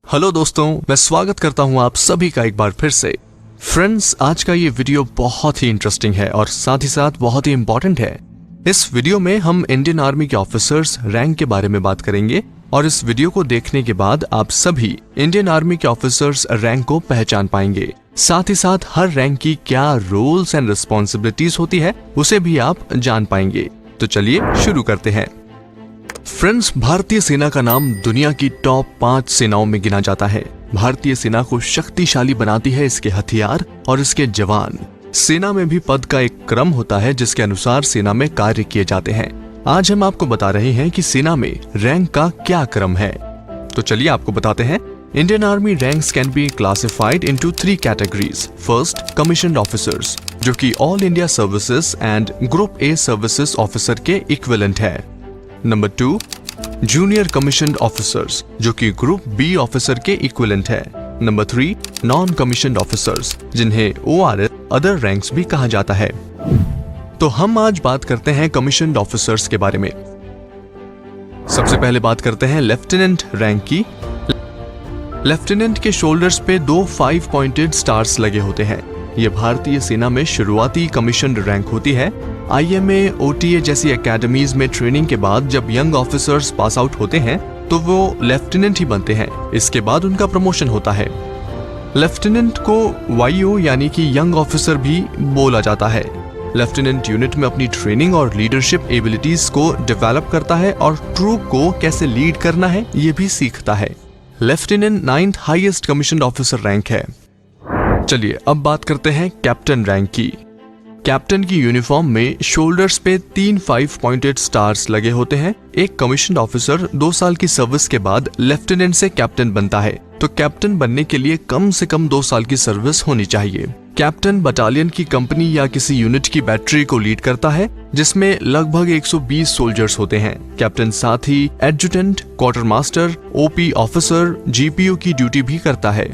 Hello दोस्तों, मैं स्वागत करता हूं आप सभी का एक बार फिर से। फ्रेंड्स, आज का ये वीडियो बहुत ही इंटरेस्टिंग है और साथ ही साथ बहुत ही इंपॉर्टेंट है। इस वीडियो में हम इंडियन आर्मी के ऑफिसर्स रैंक के बारे में बात करेंगे और इस वीडियो को देखने के बाद आप सभी इंडियन आर्मी के ऑफिसर्स रैंक को पहचान पाएंगे। साथ ही साथ हर रैंक की क्या रोल्स एंड रिस्पॉन्सिबिलिटीज होती है उसे भी आप जान पाएंगे। तो चलिए शुरू करते हैं। फ्रेंड्स, भारतीय सेना का नाम दुनिया की टॉप 5 सेनाओं में गिना जाता है। भारतीय सेना को शक्तिशाली बनाती है इसके हथियार और इसके जवान। सेना में भी पद का एक क्रम होता है जिसके अनुसार सेना में कार्य किए जाते हैं। आज हम आपको बता रहे हैं कि सेना में रैंक का क्या क्रम है। तो चलिए आपको बताते हैं। Indian army ranks can be classified into 3 categories. First, commissioned officers, जो कि all India services and group A services officer के इक्विवेलेंट है। नंबर 2, जूनियर कमीशन्ड ऑफिसर्स, जो कि ग्रुप बी ऑफिसर के इक्विवेलेंट है। नंबर 3, नॉन कमीशन्ड ऑफिसर्स, जिन्हें ORS other ranks भी कहा जाता है। तो हम आज बात करते हैं कमीशन्ड ऑफिसर्स के बारे में। सबसे पहले बात करते हैं लेफ्टिनेंट रैंक की। लेफ्टिनेंट के शोल्डर्स पे 2 5 पॉइंटेड स्टार्स लगे होते हैं। ये भारतीय सेना में शुरुआती कमीशन्ड रैंक होती है। IMA, OTA जैसी एकेडमीज में ट्रेनिंग के बाद जब यंग ऑफिसर्स पास आउट होते हैं तो वो लेफ्टिनेंट ही बनते हैं। इसके बाद उनका प्रमोशन होता है। लेफ्टिनेंट को YO यानी कि यंग ऑफिसर भी बोला जाता है। लेफ्टिनेंट यूनिट में अपनी ट्रेनिंग और लीडरशिप एबिलिटीज को डेवलप करता है और ट्रूप को कैसे लीड करना है ये भी सीखता है। Lieutenant 9th highest commissioned officer rank है। चलिए अब बात करते हैं कैप्टन रैंक की। कैप्टन की यूनिफॉर्म में शोल्डर्स पे 3 5 पॉइंटेड स्टार्स लगे होते हैं। एक कमीशन्ड ऑफिसर 2 साल की सर्विस के बाद लेफ्टिनेंट से कैप्टन बनता है, तो कैप्टन बनने के लिए कम से कम 2 साल की सर्विस होनी चाहिए। कैप्टन बटालियन की कंपनी या किसी यूनिट की बैटरी को लीड करता है जिसमें लगभग 120 सोल्जर्स होते हैं। कैप्टन साथ ही adjutant, quarter master, OP officer, GPO की ड्यूटी भी करता है।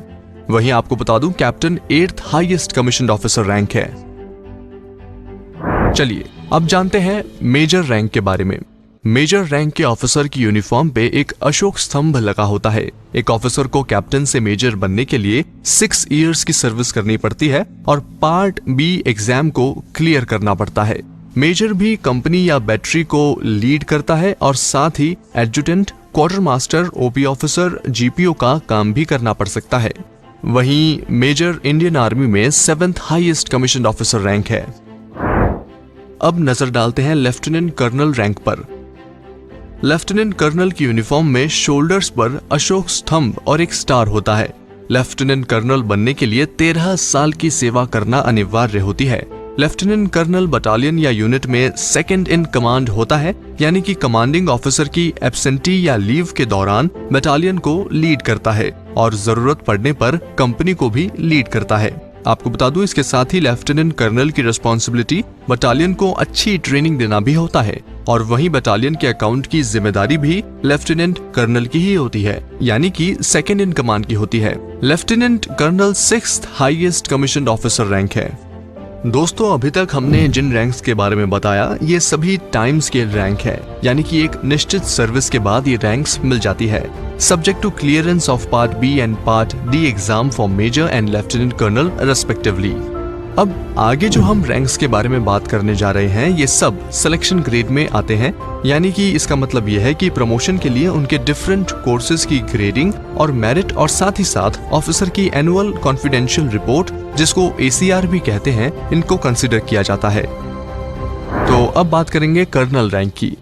वहीं आपको बता दूं, captain 8th highest commissioned officer rank है। चलिए अब जानते हैं मेजर रैंक के बारे में। मेजर रैंक के ऑफिसर की यूनिफॉर्म पे एक अशोक स्तंभ लगा होता है। एक ऑफिसर को कैप्टन से मेजर बनने के लिए 6 इयर्स की सर्विस करनी पड़ती है और पार्ट B एग्जाम को क्लियर करना पड़ता है। मेजर भी कंपनी या बैटरी को लीड करता है और साथ ही adjutant, quarter master, OP officer, GPO का काम भी करना पड़ सकता है। वहीं मेजर इंडियन आर्मी में 7th highest commissioned officer rank है। अब नजर डालते हैं लेफ्टिनेंट कर्नल रैंक पर। लेफ्टिनेंट कर्नल की यूनिफॉर्म में शोल्डर्स पर अशोक स्तंभ और एक स्टार होता है। लेफ्टिनेंट कर्नल बनने के लिए 13 साल की सेवा करना अनिवार्य होती है। लेफ्टिनेंट कर्नल बटालियन या यूनिट में सेकंड इन कमांड होता है, यानी कि कमांडिंग ऑफिसर की एब्सेंटी या लीव के दौरान बटालियन को लीड करता है और जरूरत पड़ने पर कंपनी को भी लीड करता है। आपको बता दूं, इसके साथ ही लेफ्टिनेंट कर्नल की रिस्पॉन्सिबिलिटी बटालियन को अच्छी ट्रेनिंग देना भी होता है और वहीं बटालियन के अकाउंट की जिम्मेदारी भी लेफ्टिनेंट कर्नल की ही होती है, यानी कि सेकंड इन कमांड की होती है। Lieutenant colonel 6th highest commissioned officer rank है। दोस्तों, अभी तक हमने जिन रैंक्स के बारे में बताया ये सभी टाइम स्केल रैंक है, यानी कि एक निश्चित सर्विस के बाद ये रैंक्स मिल जाती है। Subject to clearance of part B and part D exam for major and lieutenant colonel respectively. अब आगे जो हम रैंक्स के बारे में बात करने जा रहे हैं ये सब सिलेक्शन ग्रेड में आते हैं, यानी कि इसका मतलब यह है कि प्रमोशन के लिए उनके डिफरेंट कोर्सेज की ग्रेडिंग और मेरिट और साथ ही साथ ऑफिसर की एनुअल कॉन्फिडेंशियल रिपोर्ट, जिसको ACR भी कहते हैं, इनको कंसिडर किया जाता है। तो अब बात करेंगे कर्नल रैंक की।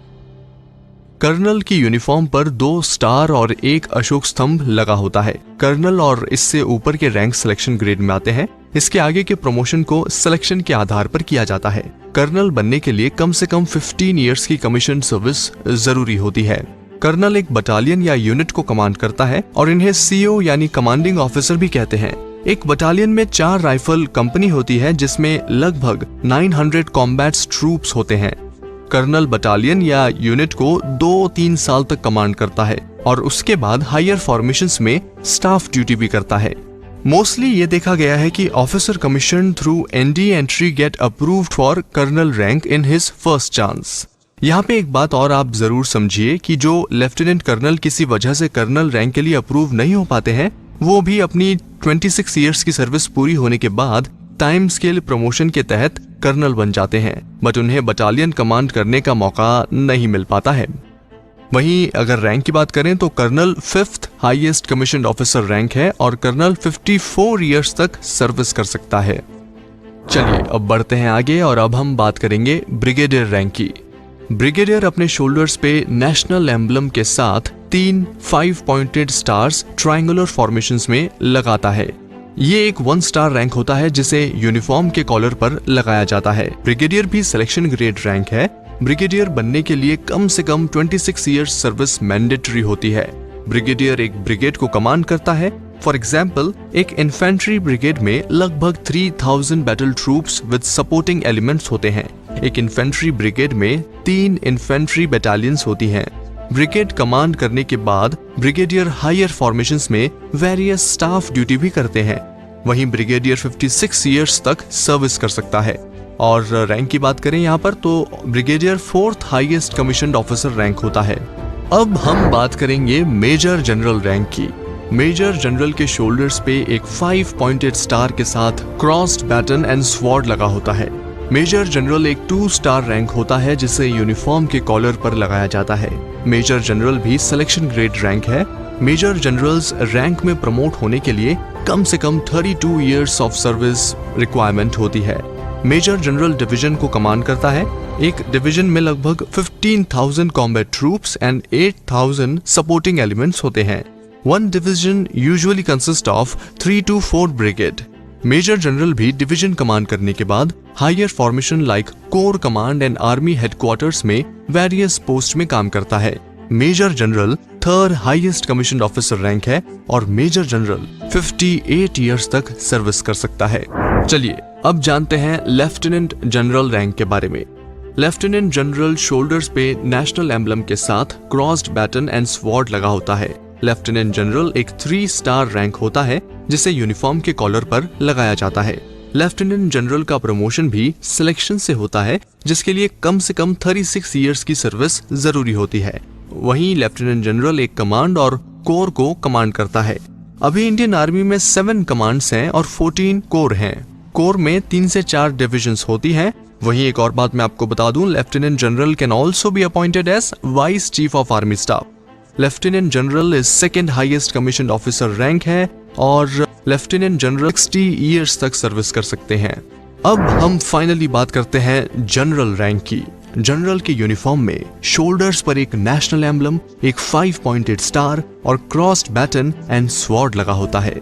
कर्नल की यूनिफॉर्म पर 2 स्टार और एक अशोक स्तंभ लगा होता है। कर्नल और इससे ऊपर के रैंक सिलेक्शन ग्रेड में आते हैं। इसके आगे के प्रमोशन को सिलेक्शन के आधार पर किया जाता है। कर्नल बनने के लिए कम से कम 15 इयर्स की कमीशन सर्विस जरूरी होती है। कर्नल एक बटालियन या यूनिट को कमांड करता है और इन्हें CO यानी कमांडिंग ऑफिसर भी कहते हैं। एक बटालियन में 4 राइफल कंपनी होती है जिसमें लगभग 900 कॉम्बैट ट्रूप्स होते हैं। कर्नल बटालियन या यूनिट को 2-3 साल तक कमांड करता है और उसके बाद हायर फॉर्मेशंस में स्टाफ ड्यूटी भी करता है। मोस्टली ये देखा गया है कि officer commission through ND entry get approved for colonel rank in his first chance. यहाँ पे एक बात और आप जरूर समझिए कि जो लेफ्टिनेंट कर्नल किसी वजह से कर्नल रैंक के लिए अप्रूव नहीं हो पाते हैं, वो भी अपनी 26 इयर्स की सर्विस पूरी होने के बाद टाइम स्केल प्रमोशन के तहत कर्नल बन जाते हैं, बट उन्हें बटालियन कमांड करने का मौका नहीं मिल पाता है। वहीं अगर रैंक की बात करें तो colonel 5th highest commissioned officer rank है और कर्नल 54 इयर्स तक सर्विस कर सकता है। चलिए अब बढ़ते हैं आगे और अब हम बात करेंगे ब्रिगेडियर रैंक की। ब्रिगेडियर अपने शोल्डर्स पे नेशनल एम्बलम के साथ 3 5 पॉइंटेड स्टार्स ट्रायंगुलर फॉर्मेशंस में लगाता है। ये एक 1 स्टार रैंक होता है जिसे यूनिफॉर्म के कॉलर पर लगाया जाता है। ब्रिगेडियर भी सिलेक्शन ग्रेड रैंक है। ब्रिगेडियर बनने के लिए कम से कम 26 इयर्स सर्विस मैंडेटरी होती है। ब्रिगेडियर एक ब्रिगेड को कमांड करता है। फॉर एग्जाम्पल, एक इन्फेंट्री ब्रिगेड में लगभग 3000 battle troops with supporting elements होते हैं। एक इन्फेंट्री ब्रिगेड में 3 इन्फेंट्री बटालियंस होती हैं। ब्रिगेड कमांड करने के बाद ब्रिगेडियर हायर फॉर्मेशंस में वेरियस स्टाफ ड्यूटी भी करते हैं। वहीं ब्रिगेडियर 56 इयर्स तक सर्विस कर सकता है। और रैंक की बात करें यहाँ पर तो brigadier 4th highest commissioned officer rank होता है। अब हम बात करेंगे मेजर जनरल रैंक की। मेजर जनरल के शोल्डर्स पे एक 5 पॉइंटेड स्टार के साथ क्रॉस्ड बैटन एंड स्वॉर्ड लगा होता है। मेजर जनरल एक 2 स्टार रैंक होता है जिसे यूनिफॉर्म के कॉलर पर लगाया जाता है। मेजर जनरल भी सिलेक्शन ग्रेड रैंक है। मेजर जनरल्स रैंक में प्रमोट होने के लिए कम से कम 32 इयर्स ऑफ सर्विस रिक्वायरमेंट होती है। मेजर जनरल डिवीजन को कमांड करता है। एक डिवीजन में लगभग 15,000 combat troops and 8,000 supporting elements होते हैं। One division usually consists of 3 to 4 brigade. Major general भी डिवीजन कमांड करने के बाद higher formation like corps command and army headquarters में वेरियस पोस्ट में काम करता है। Major general 3rd highest commissioned officer rank है और मेजर जनरल 58 इयर्स तक सर्विस कर सकता है। चलिए अब जानते हैं लेफ्टिनेंट जनरल रैंक के बारे में। लेफ्टिनेंट जनरल शोल्डर्स पे नेशनल एम्बलम के साथ क्रॉस्ड बैटन एंड स्वॉर्ड लगा होता है। लेफ्टिनेंट जनरल एक 3 स्टार रैंक होता है जिसे यूनिफॉर्म के कॉलर पर लगाया जाता है। लेफ्टिनेंट जनरल का प्रमोशन भी सिलेक्शन से होता है जिसके लिए कम से कम 36 इयर्स की सर्विस जरूरी होती है। वहीं लेफ्टिनेंट जनरल एक कमांड और कोर को कमांड करता है। अभी इंडियन आर्मी में 7 कमांड्स हैं और 14 कोर हैं। कोर में 3 से 4 डिविजन्स होती हैं। वहीं एक और बात मैं आपको बता दूं, lieutenant general can also be appointed as vice chief of army staff. Lieutenant general is 2nd highest commissioned officer rank है और लेफ्टिनेंट जनरल 60 इयर्स तक सर्विस कर सकते हैं। अब हम फाइनली बात करते हैं जनरल रैंक की। जनरल के यूनिफॉर्म में शोल्डर्स पर एक नेशनल एम्बलम, एक 5 पॉइंटेड स्टार और क्रॉस्ड बैटन एंड स्वॉर्ड लगा होता है।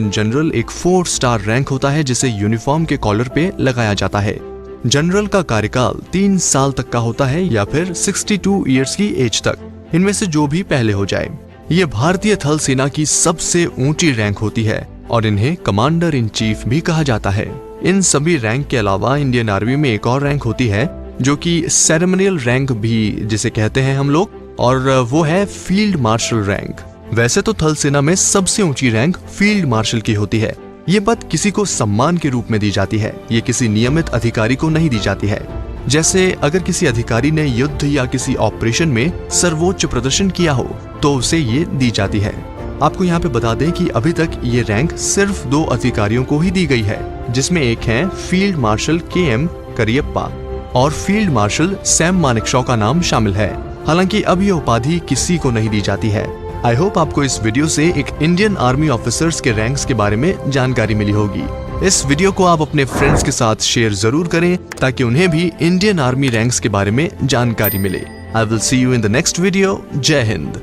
जनरल एक 4 स्टार रैंक होता है जिसे यूनिफॉर्म के कॉलर पे लगाया जाता है। जनरल का कार्यकाल 3 साल तक का होता है या फिर 62 इयर्स की एज तक, इनमें से जो भी पहले हो जाए। ये भारतीय थल सेना की सबसे ऊंची रैंक होती है और इन्हें कमांडर इन चीफ भी कहा जाता है। इन सभी रैंक के अलावा इंडियन आर्मी में एक और रैंक होती है जो कि सेरेमनियल रैंक भी जिसे कहते हैं हम लोग, और वो है फील्ड मार्शल रैंक। वैसे तो थल सेना में सबसे ऊंची रैंक फील्ड मार्शल की होती है। ये पद किसी को सम्मान के रूप में दी जाती है, ये किसी नियमित अधिकारी को नहीं दी जाती है। जैसे अगर किसी अधिकारी ने युद्ध या किसी ऑपरेशन में सर्वोच्च प्रदर्शन किया हो तो उसे ये दी जाती है। आपको यहाँ पे बता दें कि अभी तक ये रैंक सिर्फ 2 अधिकारियों को ही दी गई है, जिसमें एक है फील्ड मार्शल KM करियप्पा और फील्ड मार्शल सैम मानेकशॉ का नाम शामिल है। हालांकि अब ये उपाधि किसी को नहीं दी जाती है। आई होप आपको इस वीडियो से एक इंडियन आर्मी ऑफिसर्स के रैंक्स के बारे में जानकारी मिली होगी। इस वीडियो को आप अपने फ्रेंड्स के साथ शेयर जरूर करें ताकि उन्हें भी इंडियन आर्मी रैंक्स के बारे में जानकारी मिले। I will see you in the next video. जय हिंद।